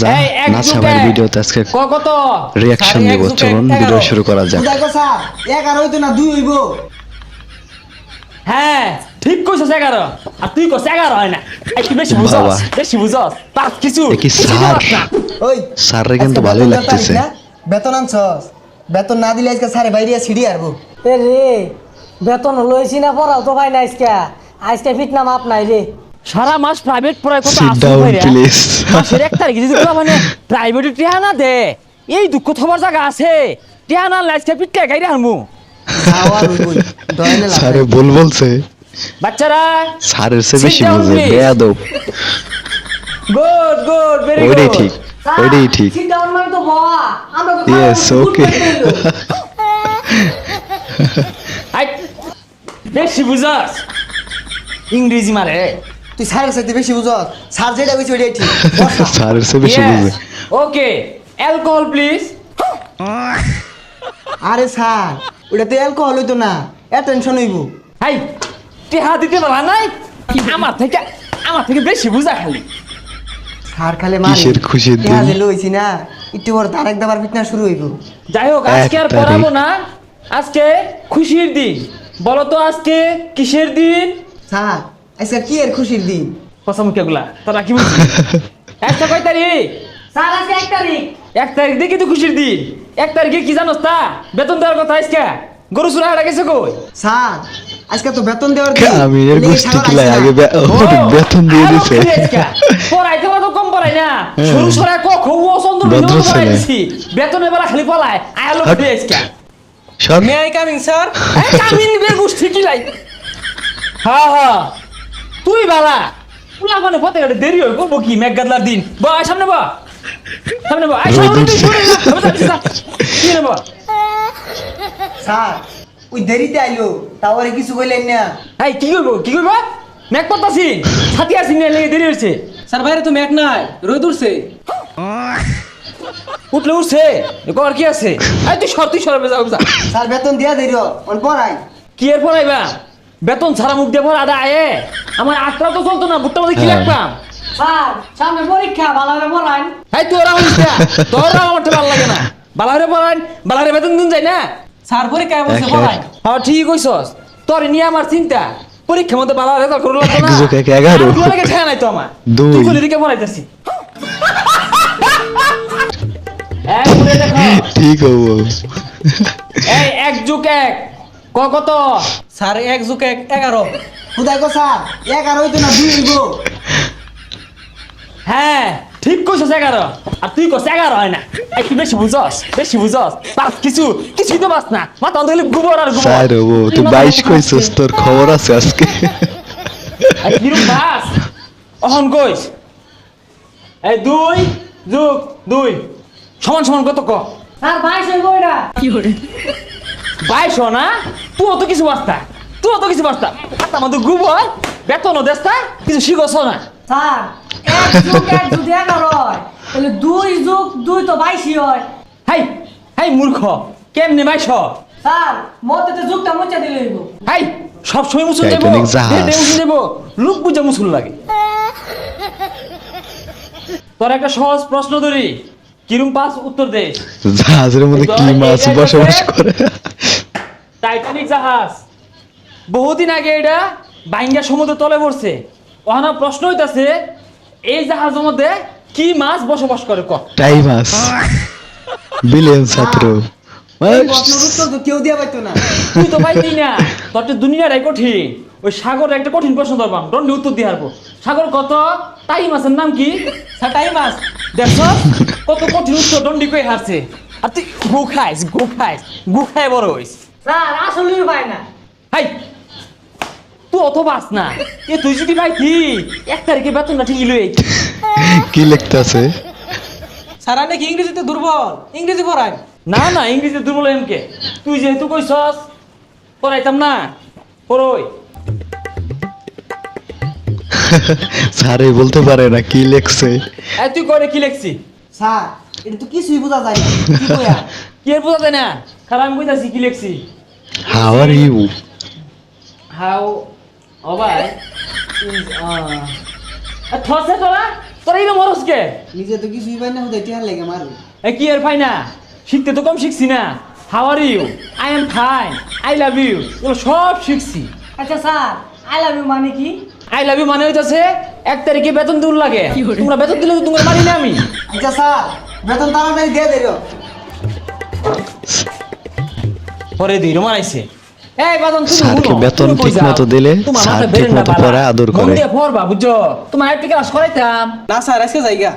যা নাসা ভাইয়ের ভিডিওতে আজকে কত রিঅ্যাকশন দিব। চলুন ভিডিও শুরু করা যাক। দেখো স্যার 11 হইতো না 2 হইব। হ্যাঁ ঠিক কইছস 11 আর তুই কইছস 11 হয় না একটু বেশি বুঝছস বেশি বুঝছস পাঁচ কিছু কি স্যার ওই স্যার রে কিন্তু ভালোই লাগতেছে। বেতন আনছস? বেতন না দিলে আজকে স্যারে বাইরে সিঁড়ি আরবো। এ রে বেতন লইছি না পড়াও তো ভাই না আজকে ফিটনা মাপ নাই রে। সারা মাস প্রাইভেট পড়ায় কত Sit আসল down, ভাইরা please. মাসের 1 তারিখে যদি কোলা মানে প্রাইভেটে টিয়া না দে এই দুঃখ থবার জায়গা আছে টিয়া না লাইসকে পিটকে গাইরা হারমু খাওয়া হইবই দয়নে লাগে। স্যারে ভুল বলছে। বাচ্চারা স্যারের চেয়ে বেশি Sit down, বুঝে please. বেয়াদব। গুড ভেরি গুড ওইটাই ঠিক ওইটাই ঠিক। সিট ডাউন মানে তো বাবা আমরা তো Yes, okay. আই বেশি বুঝছস ইংরেজি মারে তুই স্যারের সাথে বেশি বুঝস। স্যার যেটা কইছে ওইটাই ঠিক। বসা। স্যারের চেয়ে বেশি বুঝে। ওকে অ্যালকোহল প্লিজ আরে স্যার ওটা তো অ্যালকোহল হইতো না, অ্যাটেনশন হইব। হাই টিহা দিতে পারা নাই আমার থেকে বেশি বুঝা খালি স্যার খালে মারি। কিসের খুশির দিন? দিন লইছি না একটু পর তারেক দাবার ফিটনা শুরু হইব। যাই হোক আজকে আর 1 তারিখ। পড়াবো না আজকে খুশির দিন বলো তো আজকে কিসের দিন স্যার আজকে কি এর খুশির দিন? পছামুখে গুলা তোরা কি বুঝছিস একটা কয় তারিখ স্যার আজকে 1 তারিখ 1 তারিখ দেখি তো খুশির দিন 1 তারিখে কি জানোস তা বেতন দেওয়ার কথা আজকে গরু চুরা হারা গেছে কই স্যার আজকে তো বেতন দেওয়ার দিন। আমি এর এদিকে গোষ্ঠী সাগর কিলাই আইছে আগে না। বেতন দিয়ে দিছে। পড়াইতে তো কম পড়াই না শুরু সরাই ক খৌ চন্দ্র ভদ্র বিন্দু পড়াই ছেলে। দিছি বেতনের বেলা খালি পলায় আয়ালো হাট। দিয়ে আজকে সর may I coming sir coming বে গোষ্ঠী কিলাই হ্যাঁ হ্যাঁ তুই বালা পুলা মানে পথে গাড়ি দেরি হই করবো কি মেঘগাদলার দিন বা সামনে বা সামনে বা রোদ উঠছে। কি নেব স্যার ওই দেরিতে আইলো তাও আর কিছু কইলেন না। এই কি করব মেঘ পড়তাছি ছাতি আসি নিয়ে লেগে দেরি হইছে স্যার বাইরে তো ম্যাক নাই রোদ উঠছে উঠলে উঠছে কর কি আছে এই তুই সর যাও যা স্যার বেতন দিয়া দেরি অন পড়াই। কি এর পড়াইবা বেতন ছাড়া মুখ দিয়ে পড়া আদা আয়ে আমার আটটা তো চলতো না বুটটা মধ্যে কি হ্যাঁ। রাখবাম স্যার সামনে পরীক্ষা ভালোভাবে পড়ান। এই তোরা আমার ভালো লাগে না বালারে বেতন দিন যায় না স্যার পরীক্ষায় বসে এক, পড়াই হ্যাঁ ঠিক কইছস তোর নিয়ে আমার চিন্তা পরীক্ষার মধ্যে বালা রেজাল্ট করে লাগতো না 1 যোগ 1 11 আর লাগে ঠেয়া নাই তো আমার 2 তুই কোন দিকে পড়াইতাছি এই ঘুরে দেখো ঠিক হবো। এই 1 যোগ 1 কত স্যার 1 যোগ 1 11 খুদাই কো স্যার 11 হইতো না 2 হইব। হ্যাঁ ঠিক কইছস 11 আর তুই কইছস 11 হয় না একটু বেশি বুঝছস পাস কিছুই তো বাস না মাথা অন্ধ হলে গোবর আর গোবর স্যার হবো তুই 22 কইছস তোর খবর আছে আজকে। আর কিরম বাস অহন কইস এই 2 যোগ 2 সমান কত ক স্যার 22 হইব এটা 22 না তুই তো কিছু বাস্তা হাতা মধ্যে গোবর বেতনও দেস্তা কিছু শিখছ না স্যার 1 যোগ 1 যদি 11 হয় তাহলে 2 যোগ 2 তো 22 হয়। হাই মূর্খ কেমনে 22 স্যার মতে তো যুগটা মুছে দিলে হইব। হাই সব সময় মুসুল দেব টাইটানিক জাহাজ। মুসুল দেব লোক বুঝা মুসুল লাগে তোর একটা সহজ প্রশ্ন ধরি কিরম পাস উত্তর দে জাহাজের মধ্যে কি মাছ বসবাস করে? টাইটানিক জাহাজ বহুদিন আগে এটা বাইঙ্গা সমুদ্র তলে পড়ছে ওখানে প্রশ্ন হইতাছে এই জাহাজের মধ্যে কি মাছ বসবাস করে ক টাই মাছ বিলিয়ন ছাত্র। এই প্রশ্নের উত্তর তো কেউ দিয়া পাইতো না। তুই তো পাইতি না তোর তো দুনিয়াটাই কঠিন ওই সাগর একটা কঠিন প্রশ্ন ধরবাম দণ্ডে উত্তর দিয়ে হারবো সাগর কত টাই মাছের নাম কি স্যার টাইম আস দেখছ কত কঠিন উত্তর দণ্ডি কই হারছে আর তুই গু খায় বড় হইস স্যার আসলেই ভাই না। হাই তুই অত বাস না তুই যদি পাইতি 1 তারিখে বেতনটা ঠিকই লই কি লিখতাছে? স্যার আপনি কি ইংরেজিতে দুর্বল ইংরেজি পড়াই না ইংরেজিতে দুর্বল এমকে তুই যেহেতু কইছস পড়াইতাম না পড়ই স্যারে বলতে পারে না কি লিখছে। এই তুই করে কি লিখছি স্যার এটা তো কিছুই বোঝা যায় না। কি কইয়া? কি এর বোঝা যায় না খারাপ আমি কইতাছি কি লিখছি হাউ আর ইউ? হাউ অবাই ইজ থসে তোরা তোরা এইরকম হরস কে? নিজে তো কিছুই পাই না হুদাই টিহার লাগে মারু এ কি এর ফাই না? শিখতে তো কম শিখছি না। How are you? I am fine, I love you, এগুলো সব শিখছি। আচ্ছা স্যার আই লাভ ইউ মানে কি? আই লাভ ইউ মানে হইতাছে 1 তারিখে বেতন দূর লাগে, তোমরা বেতন দিলে তো তোমরা মারি না আমি। আচ্ছা স্যার বেতন তাড়াতাড়ি দিয়ে দেরো পরে দিই রমাইছে। এই বেতন তুমি স্যারকে শুনো, বেতন তুমি কই ঠিক যাও? মতো দিলে তোমার স্যার মাথায় ঠিক বেরেন না মতো বালা। পড়ায় আদর মন করে। দিয়ে পড়বা বুঝছো? তোমার একটা ক্লাস করাইতাম। না স্যার আজকে যাইগা